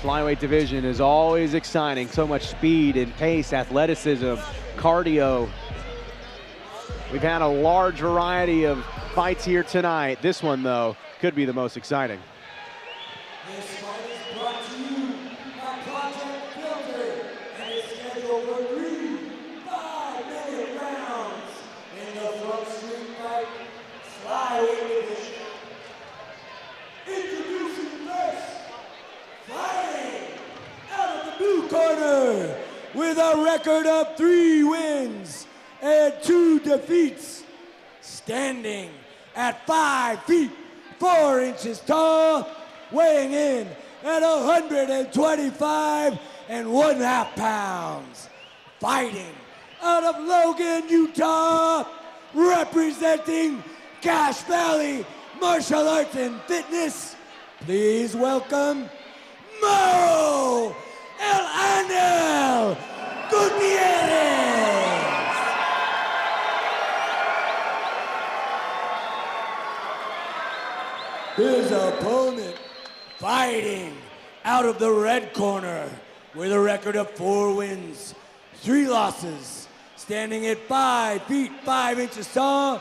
Flyweight division is always exciting. So much speed and pace, athleticism, cardio. We've had a large variety of fights here tonight. This one, though, could be the most exciting. This fight is brought to you by Project Filter and is scheduled for 3 5-minute rounds in the Front Street Fight Flyweight division. Introducing first, fighting out of the blue corner with a record of 3 wins and 2 defeats, standing at 5 feet 4 inches tall, weighing in at 125 1/2 pounds, fighting out of Logan, Utah, representing Cache Valley Martial Arts and Fitness. Please welcome Mauro Gutierrez. His opponent, fighting out of the red corner with a record of 4 wins, 3 losses, standing at 5 feet 5 inches tall,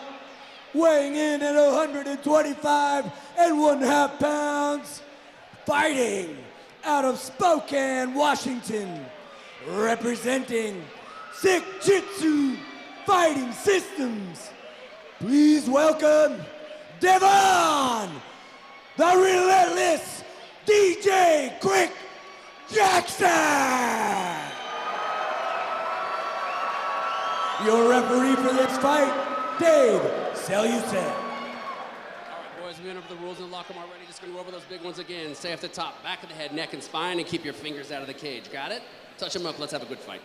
weighing in at 125 1/2 pounds, fighting out of Spokane, Washington, representing Sick Jitsu Fighting Systems. Please welcome Devon, the relentless DJ Quick Jackson. Your referee for this fight, Dave Seleucid. Boys, we went over the rules in the locker room already. Just going to go over those big ones again. Stay off the top, back of the head, neck, and spine, and keep your fingers out of the cage. Got it? Touch them up. Let's have a good fight.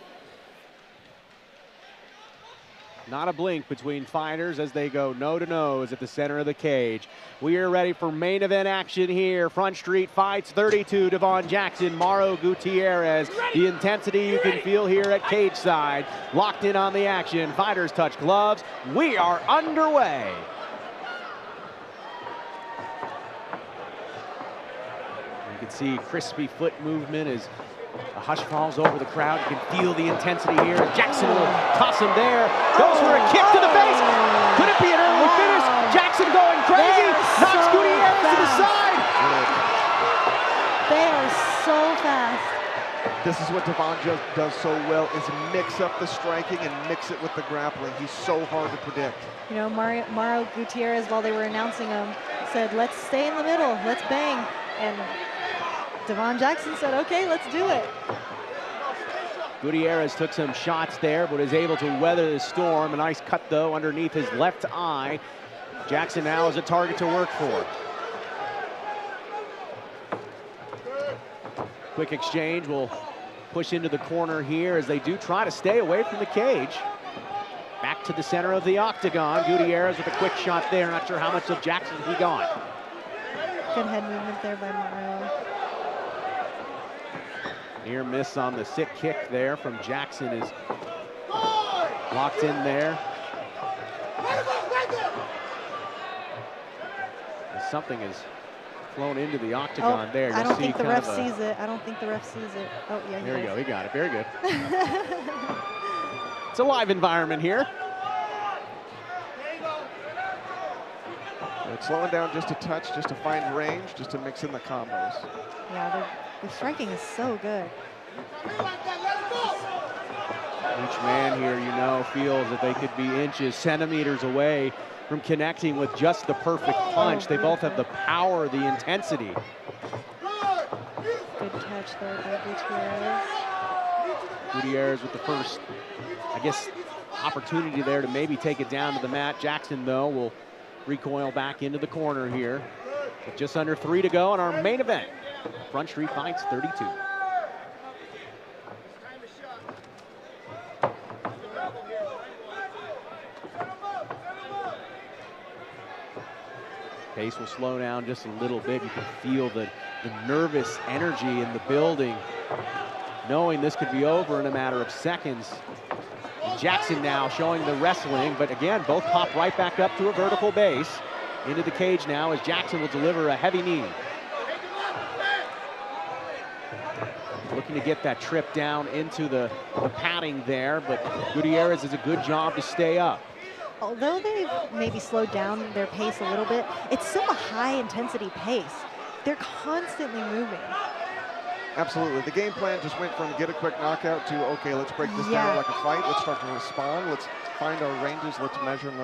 Not a blink between fighters as they go nose to nose at the center of the cage. We are ready for main event action here. Front Street Fights 32, Devon Jackson, Mauro Gutierrez. The intensity you can feel here at cage side. Locked in on the action. Fighters touch gloves. We are underway. You can see crispy foot movement as a hush falls over the crowd. You can feel the intensity here. Jackson will toss him there. Goes for a kick to the face. Could it be an early finish? Jackson going crazy. Knocks Gutierrez to the side. They are so fast. This is what Devon does so well, is mix up the striking and mix it with the grappling. He's so hard to predict. You know, Mauro Gutierrez, while they were announcing him, said, let's stay in the middle, let's bang. And Devon Jackson said, okay, let's do it. Gutierrez took some shots there, but is able to weather the storm. A nice cut, though, underneath his left eye. Jackson now is a target to work for. Quick exchange will push into the corner here as they do try to stay away from the cage. Back to the center of the octagon. Gutierrez with a quick shot there. Not sure how much of Jackson he got. Good head movement there by Mauro. Near miss on the sick kick there from Jackson is locked in there. Something is flown into the octagon there. I don't think the ref sees it. I don't think the ref sees it. Oh, yeah, there you go. He got it. Very good. It's a live environment here. It's slowing down just a touch, just to find range, just to mix in the combos. Yeah, the striking is so good. Each man here, you know, feels that they could be inches, centimeters away from connecting with just the perfect punch. They both have the power, the intensity. Good catch there by Gutierrez. Gutierrez with the first, I guess, opportunity there to maybe take it down to the mat. Jackson, though, will recoil back into the corner here. With just under 3 to go in our main event. Front Street Fights 32. Pace will slow down just a little bit. You can feel the nervous energy in the building, knowing this could be over in a matter of seconds. Jackson now showing the wrestling, but again, both pop right back up to a vertical base. Into the cage now as Jackson will deliver a heavy knee. looking to get that trip down into the padding there, but Gutierrez does a good job to stay up. Although they've maybe slowed down their pace a little bit, it's still a high-intensity pace. They're constantly moving. Absolutely. The game plan just went from get a quick knockout to, okay, let's break this down like a fight. Let's start to respond. Let's find our ranges. Let's measure, and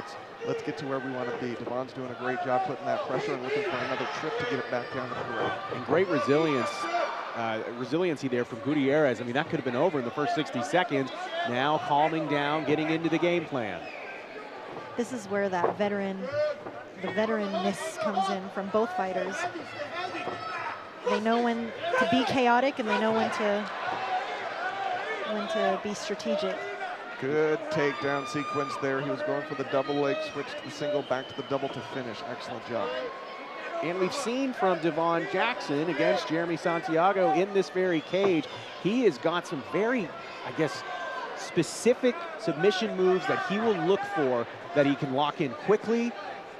let's get to where we want to be. Devon's doing a great job putting that pressure and looking for another trip to get it back down to the ground. And great resiliency there from Gutierrez. I mean, that could have been over in the first 60 seconds. Now calming down, getting into the game plan. This is where that the veteranness comes in from both fighters. They know when to be chaotic, and they know when to be strategic. Good takedown sequence there. He was going for the double leg, switched to the single, back to the double to finish. Excellent job. And we've seen from Devon Jackson against Jeremy Santiago in this very cage, he has got some very, I guess, specific submission moves that he will look for that he can lock in quickly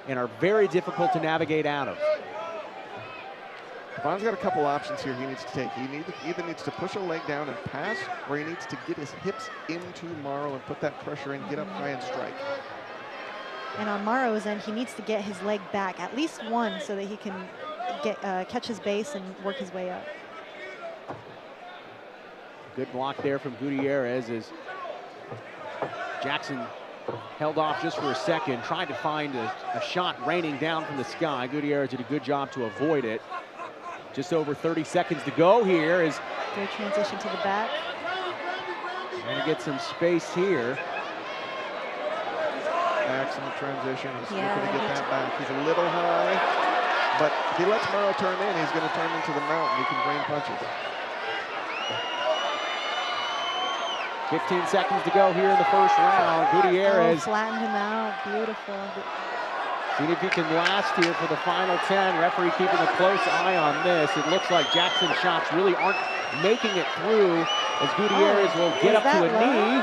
and are very difficult to navigate out of. Devon's got a couple options here he needs to take. He either needs to push a leg down and pass, or he needs to get his hips into Mauro and put that pressure in, get up high and strike. And on Mauro's end, he needs to get his leg back, at least one, so that he can catch his base and work his way up. Good block there from Gutierrez as Jackson held off just for a second, tried to find a shot raining down from the sky. Gutierrez did a good job to avoid it. Just over 30 seconds to go here as good transition to the back. Trying to get some space here. Excellent transition. He's looking to get that back. He's a little high, but if he lets Mauro turn in, he's going to turn into the mountain. He can drain punches. 15 seconds to go here in the first round. Gutierrez flattened him out. Beautiful. Seeing if he can last here for the final 10. Referee keeping a close eye on this. It looks like Jackson's shots really aren't making it through as Gutierrez will get up to a knee.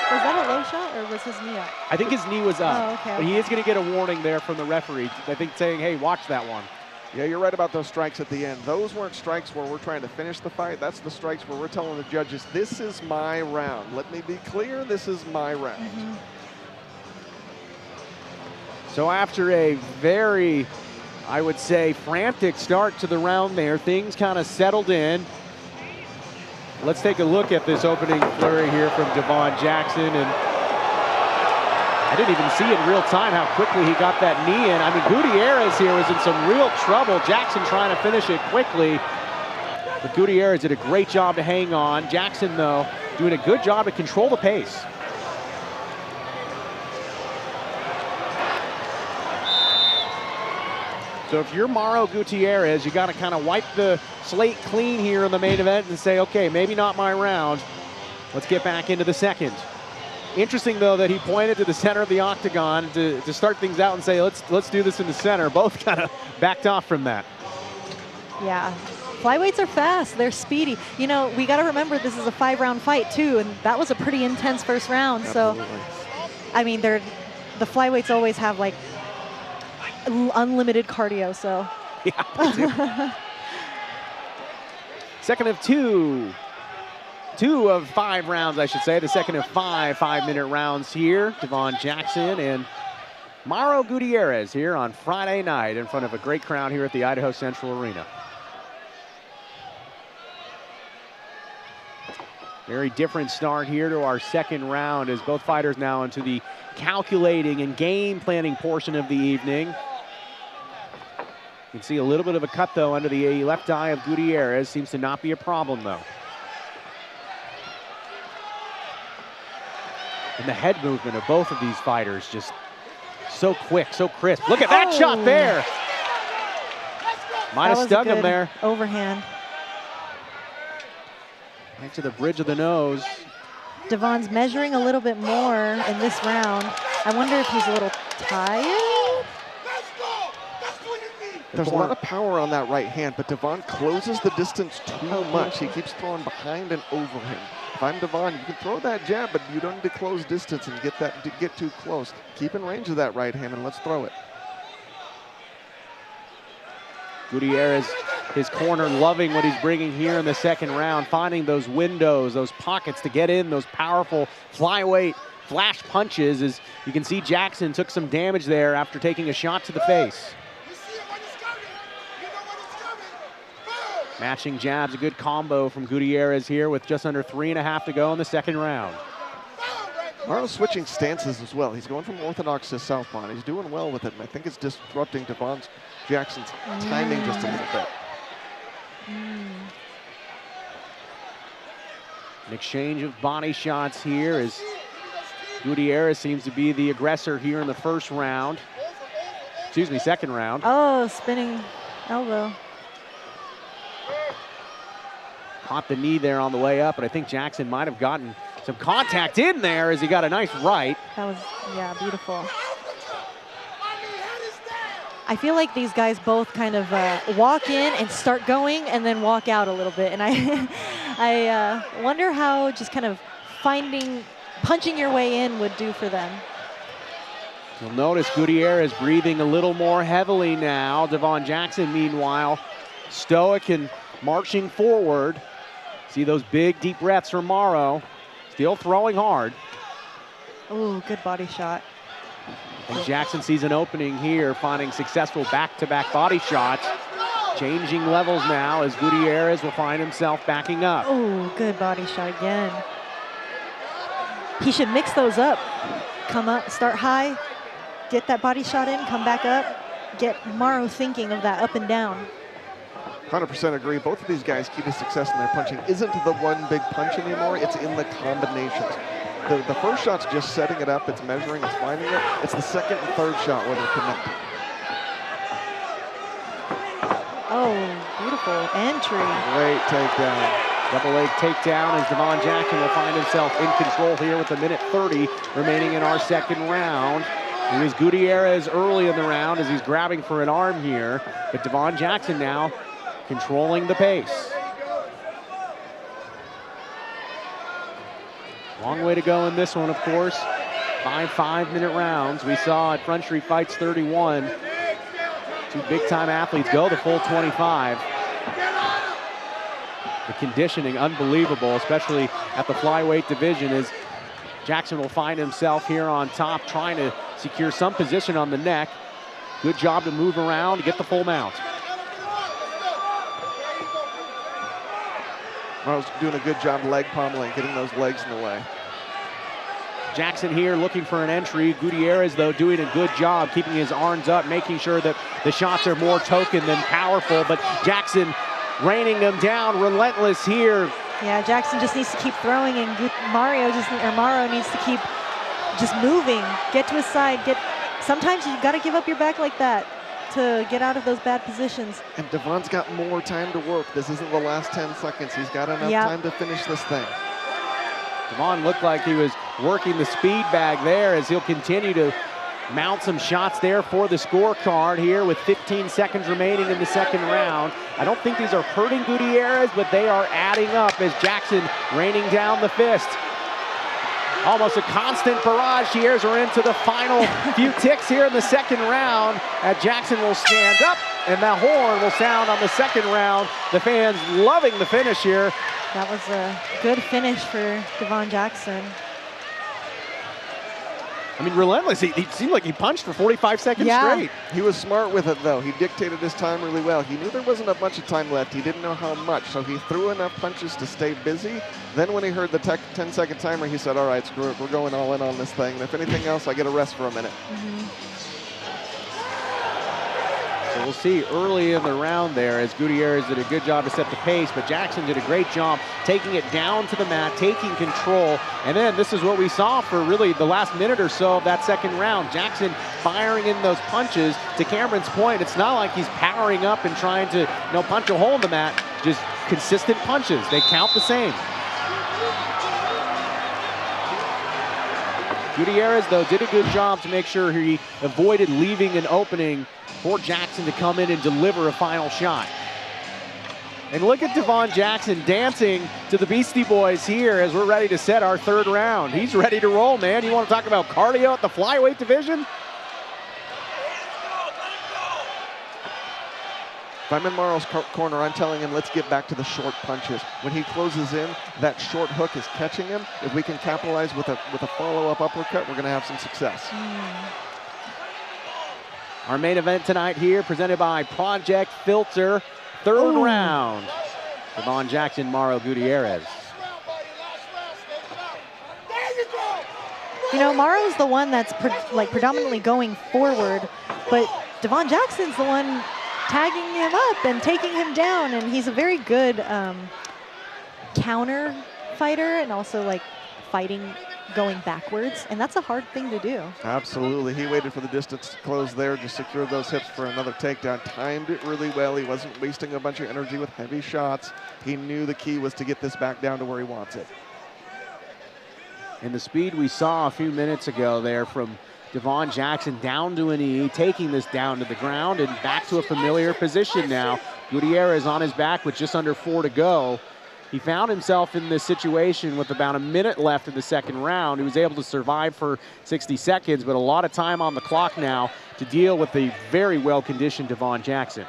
Was that a low shot, or was his knee up? I think his knee was up. Oh, okay. But he is going to get a warning there from the referee, I think, saying, hey, watch that one. Yeah, you're right about those strikes at the end. Those weren't strikes where we're trying to finish the fight. That's the strikes where we're telling the judges, this is my round. Let me be clear, this is my round. Mm-hmm. So after a very, I would say, frantic start to the round there, things kind of settled in. Let's take a look at this opening flurry here from Devon Jackson. And I didn't even see in real time how quickly he got that knee in. I mean, Gutierrez here was in some real trouble. Jackson trying to finish it quickly. But Gutierrez did a great job to hang on. Jackson, though, doing a good job to control the pace. So if you're Mauro Gutierrez, you got to kind of wipe the slate clean here in the main event and say, okay, maybe not my round. Let's get back into the second. Interesting, though, that he pointed to the center of the octagon to start things out and say, let's do this in the center. Both kind of backed off from that. Yeah, flyweights are fast. They're speedy. You know, we got to remember this is a 5-round fight, too, and that was a pretty intense first round. Absolutely. So, I mean, the flyweights always have, like, unlimited cardio, so. Yeah, second of two. 2 of 5 rounds, I should say. The second of 5 5-minute rounds here. Devon Jackson and Mauro Gutierrez here on Friday night in front of a great crowd here at the Idaho Central Arena. Very different start here to our second round as both fighters now into the calculating and game planning portion of the evening. You can see a little bit of a cut, though, under the left eye of Gutierrez. Seems to not be a problem, though. And the head movement of both of these fighters just so quick, so crisp. Look at that shot there. Might have stung him there. Overhand. Right to the bridge of the nose. Devon's measuring a little bit more in this round. I wonder if he's a little tired. There's a lot of power on that right hand, but Devon closes the distance too much. He keeps throwing behind and over him. If I'm Devon, you can throw that jab, but you don't need to close distance and get too close. Keep in range of that right hand and let's throw it. Gutierrez his corner, loving what he's bringing here in the second round, finding those windows, those pockets to get in, those powerful flyweight flash punches. As you can see, Jackson took some damage there after taking a shot to the face. Matching jabs, a good combo from Gutierrez here with just under 3.5 to go in the second round. Mauro's switching stances as well. He's going from orthodox to southpaw, and he's doing well with it. And I think it's disrupting Devon Jackson's timing just a little bit. An exchange of body shots here as Gutierrez seems to be the aggressor here in the first round. Excuse me, second round. Oh, spinning elbow. Caught the knee there on the way up, but I think Jackson might have gotten some contact in there as he got a nice right. That was, yeah, beautiful. I feel like these guys both kind of walk in and start going and then walk out a little bit. And I wonder how just kind of punching your way in would do for them. You'll notice Gutierrez breathing a little more heavily now. Devon Jackson, meanwhile, stoic and marching forward. See those big, deep breaths from Mauro. Still throwing hard. Ooh, good body shot. And Jackson sees an opening here, finding successful back-to-back body shots. Changing levels now as Gutierrez will find himself backing up. Ooh, good body shot again. He should mix those up. Come up, start high, get that body shot in, come back up, get Mauro thinking of that up and down. 100% agree. Both of these guys' key to success in their punching isn't the one big punch anymore. It's in the combinations. The first shot's just setting it up. It's measuring. It's finding it. It's the second and third shot where they're connected. Oh, beautiful entry. Great takedown. Double leg takedown as Devon Jackson will find himself in control here with 1:30 remaining in our second round. It was Gutierrez early in the round as he's grabbing for an arm here, but Devon Jackson now controlling the pace. Long way to go in this one, of course. 5 5-minute rounds. We saw at Front Street Fights 31, two big-time athletes go the full 25. The conditioning unbelievable, especially at the flyweight division, as Jackson will find himself here on top trying to secure some position on the neck. Good job to move around to get the full mount. Mauro's doing a good job leg pommeling, getting those legs in the way. Jackson here looking for an entry. Gutierrez, though, doing a good job keeping his arms up, making sure that the shots are more token than powerful. But Jackson raining them down, relentless here. Yeah, Jackson just needs to keep throwing, and Mauro needs to keep just moving. Get to his side. Sometimes you got to give up your back like that to get out of those bad positions. And Devon's got more time to work. This isn't the last 10 seconds. He's got enough time to finish this thing. Devon looked like he was working the speed bag there as he'll continue to mount some shots there for the scorecard here with 15 seconds remaining in the second round. I don't think these are hurting Gutierrez, but they are adding up as Jackson raining down the fist. Almost a constant barrage here as we're into the final few ticks here in the second round. Jackson will stand up and the horn will sound on the second round. The fans loving the finish here. That was a good finish for Devon Jackson. I mean, relentless. He seemed like he punched for 45 seconds straight. He was smart with it, though. He dictated his time really well. He knew there wasn't a bunch of time left. He didn't know how much, so he threw enough punches to stay busy. Then when he heard the 10-second timer, he said, all right, screw it. We're going all in on this thing. And if anything else, I get a rest for a minute. So we'll see early in the round there as Gutierrez did a good job to set the pace, but Jackson did a great job taking it down to the mat, taking control. And then this is what we saw for really the last minute or so of that second round. Jackson firing in those punches. To Cameron's point, it's not like he's powering up and trying to punch a hole in the mat. Just consistent punches. They count the same. Gutierrez, though, did a good job to make sure he avoided leaving an opening for Jackson to come in and deliver a final shot. And look at Devon Jackson dancing to the Beastie Boys here as we're ready to set our third round. He's ready to roll, man. You want to talk about cardio at the flyweight division? If I'm in Mauro's corner, I'm telling him, let's get back to the short punches. When he closes in, that short hook is catching him. If we can capitalize with a follow-up uppercut, we're going to have some success. Our main event tonight here, presented by Project Filter, third round. Devon Jackson, Mauro Gutierrez. You know, Mauro's the one that's predominantly going forward, but Devon Jackson's the one tagging him up and taking him down, and he's a very good counter fighter and also like fighting going backwards, and that's a hard thing to do. Absolutely. He waited for the distance to close there, just secured those hips for another takedown. Timed it really well. He wasn't wasting a bunch of energy with heavy shots. He knew the key was to get this back down to where he wants it. And the speed we saw a few minutes ago there from Devon Jackson down to a knee, taking this down to the ground and back to a familiar position now. Gutierrez on his back with just under 4 to go. He found himself in this situation with about a minute left in the second round. He was able to survive for 60 seconds, but a lot of time on the clock now to deal with the very well-conditioned Devon Jackson.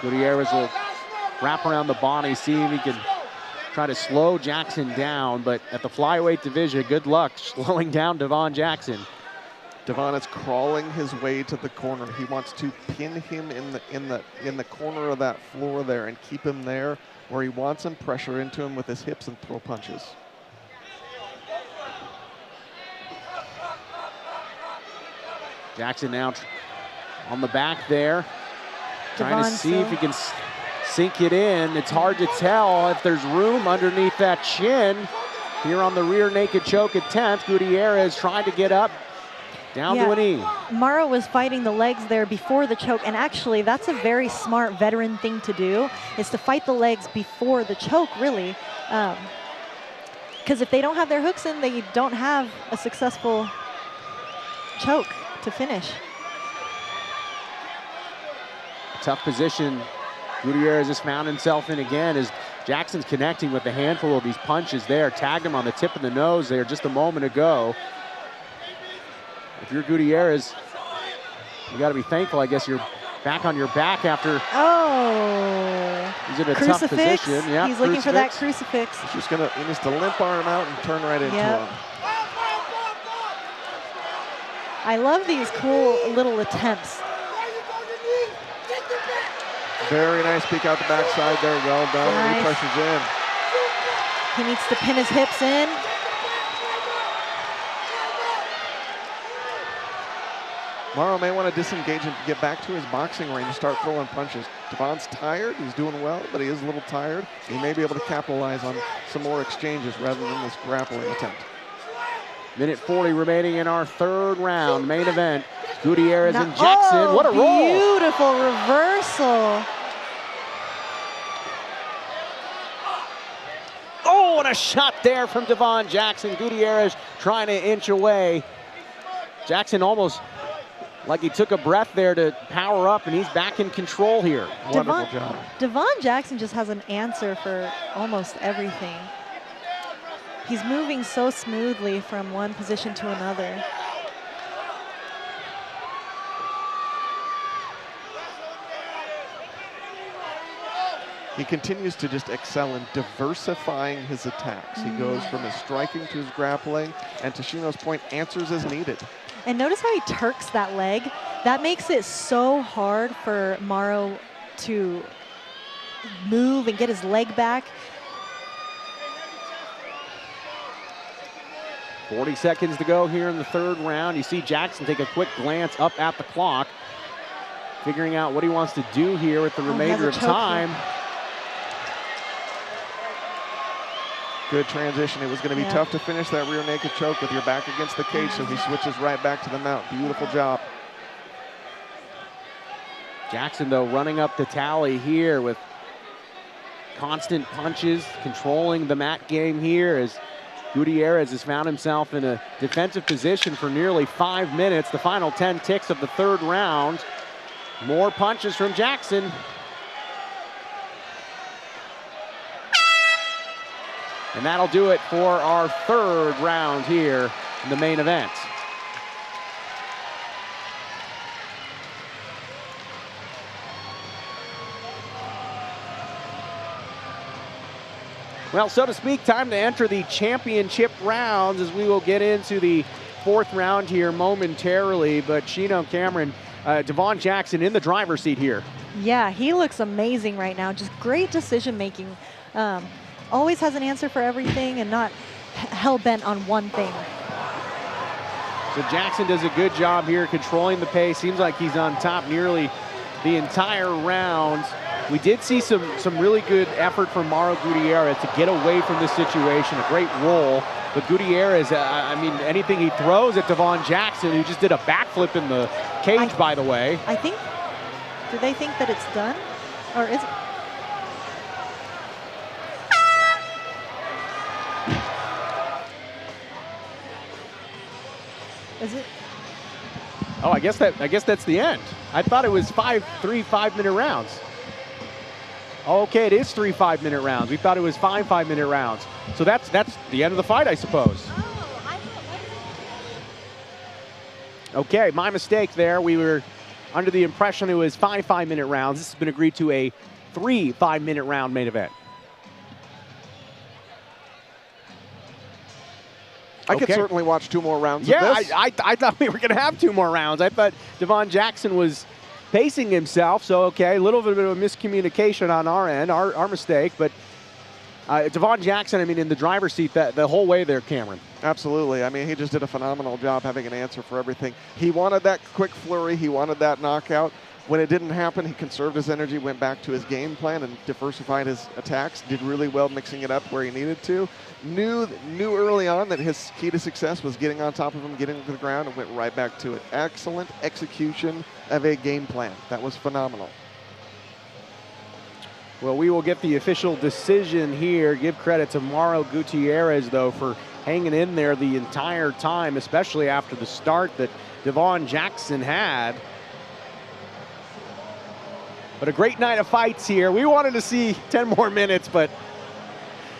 Gutierrez will wrap around the body, see if he can try to slow Jackson down, but at the flyweight division, good luck slowing down Devon Jackson. Devon is crawling his way to the corner. He wants to pin him in the corner of that floor there and keep him there where he wants him, pressure into him with his hips and throw punches. Jackson now on the back there, trying to see if he can sink it in. It's hard to tell if there's room underneath that chin. Here on the rear naked choke attempt, Gutierrez trying to get up, down to a knee. Mauro was fighting the legs there before the choke, and actually that's a very smart veteran thing to do, is to fight the legs before the choke, really. Because if they don't have their hooks in, they don't have a successful choke to finish. Tough position Gutierrez has found himself in again as Jackson's connecting with a handful of these punches there. Tagged him on the tip of the nose there just a moment ago. If you're Gutierrez, you got to be thankful, I guess, you're back on your back after. He's in a tough position. Yeah, he's looking for that crucifix. He's just he needs to limp arm out and turn right into him. I love these cool little attempts. Very nice peek out the backside there. Well done. Nice. He pressures in. He needs to pin his hips in. Mauro may want to disengage and get back to his boxing range and start throwing punches. Devon's tired. He's doing well, but he is a little tired. He may be able to capitalize on some more exchanges rather than this grappling attempt. Minute 40 remaining in our third round. Main event, Gutierrez and Jackson. What a roll! Beautiful reversal. Oh, and a shot there from Devon Jackson. Gutierrez trying to inch away. Jackson almost like he took a breath there to power up, and he's back in control here. Wonderful job. Devon Jackson just has an answer for almost everything. He's moving so smoothly from one position to another. He continues to just excel in diversifying his attacks. He goes from his striking to his grappling, and to Shino's point, answers as needed. And notice how he turks that leg. That makes it so hard for Mauro to move and get his leg back. 40 seconds to go here in the third round. You see Jackson take a quick glance up at the clock, figuring out what he wants to do here with the remainder of time. Here. Good transition. It was going to be tough to finish that rear naked choke with your back against the cage, so he switches right back to the mount. Beautiful job. Jackson, though, running up the tally here with constant punches, controlling the mat game here as Gutierrez has found himself in a defensive position for nearly 5 minutes. The final 10 ticks of the third round. More punches from Jackson. And that'll do it for our third round here in the main event. Well, so to speak, time to enter the championship rounds as we will get into the 4th round here momentarily. But Chino, Cameron, Devon Jackson in the driver's seat here. Yeah, he looks amazing right now. Just great decision making. Always has an answer for everything and not hell-bent on one thing. So Jackson does a good job here controlling the pace. Seems like he's on top nearly the entire round. We did see some really good effort from Mauro Gutierrez to get away from this situation. A great roll. But Gutierrez, I mean, anything he throws at Devon Jackson, who just did a backflip in the cage, by the way. I think, do they think that it's done? Or is it? Is it? Oh, I guess that's the end. I thought it was 3 5-minute rounds. Okay, it is 3 5-minute rounds. We thought it was 5 5-minute rounds. So that's the end of the fight, I suppose. Okay, my mistake there. We were under the impression it was 5 5-minute rounds. This has been agreed to a 3 5-minute round main event. I could certainly watch 2 more rounds of this. I thought we were going to have 2 more rounds. I thought Devon Jackson was pacing himself, so okay, a little bit of a miscommunication on our end, our mistake, but Devon Jackson, I mean, in the driver's seat the whole way there, Cameron. Absolutely. I mean, he just did a phenomenal job having an answer for everything. He wanted that quick flurry. He wanted that knockout. When it didn't happen, he conserved his energy, went back to his game plan, and diversified his attacks. Did really well mixing it up where he needed to. Knew early on that his key to success was getting on top of him, getting to the ground, and went right back to it. Excellent execution of a game plan. That was phenomenal. Well, we will get the official decision here. Give credit to Mauro Gutierrez, though, for hanging in there the entire time, especially after the start that Devon Jackson had. But a great night of fights here. We wanted to see 10 more minutes, but,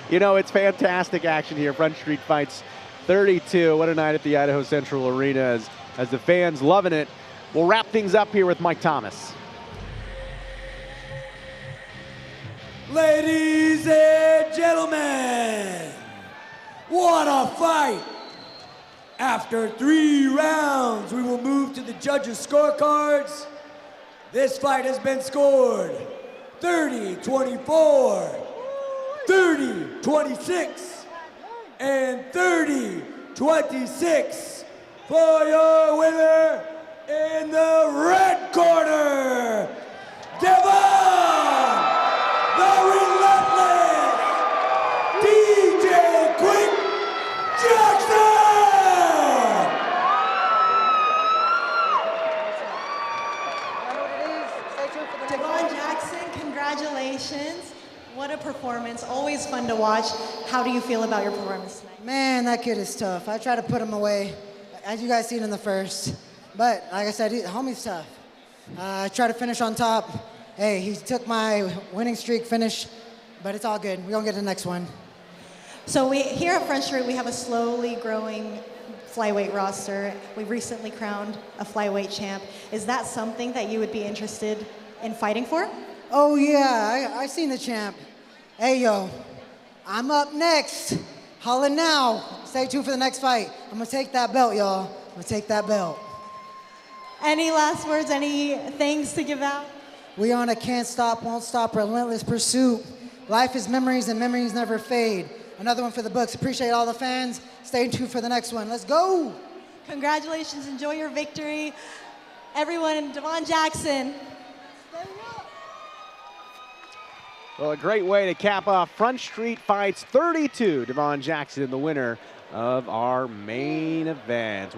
you know, it's fantastic action here. Front Street Fights 32. What a night at the Idaho Central Arena as the fans loving it. We'll wrap things up here with Mike Thomas. Ladies and gentlemen, what a fight! After 3 rounds, we will move to the judges' scorecards. This fight has been scored 30-24, 30-26, and 30-26 for your winner in the red corner, Devon, the relentless DJ Quick Jackson! Devon Jackson, congratulations. What a performance. Always fun to watch. How do you feel about your performance tonight? Man, that kid is tough. I try to put him away, as you guys seen in the first. But like I said, homie's tough. I try to finish on top. Hey, he took my winning streak finish, but it's all good. We're going to get to the next one. So here at Front Street, we have a slowly growing flyweight roster. We recently crowned a flyweight champ. Is that something that you would be interested in fighting for? Oh, yeah, I seen the champ. Hey, yo, I'm up next. Holla now. Stay tuned for the next fight. I'm going to take that belt, y'all. I'm going to take that belt. Any last words, any things to give out? We on a can't stop, won't stop, relentless pursuit. Life is memories and memories never fade. Another one for the books. Appreciate all the fans. Stay tuned for the next one. Let's go. Congratulations. Enjoy your victory. Everyone, Devon Jackson. Well, a great way to cap off Front Street Fights 32. Devon Jackson, the winner of our main event.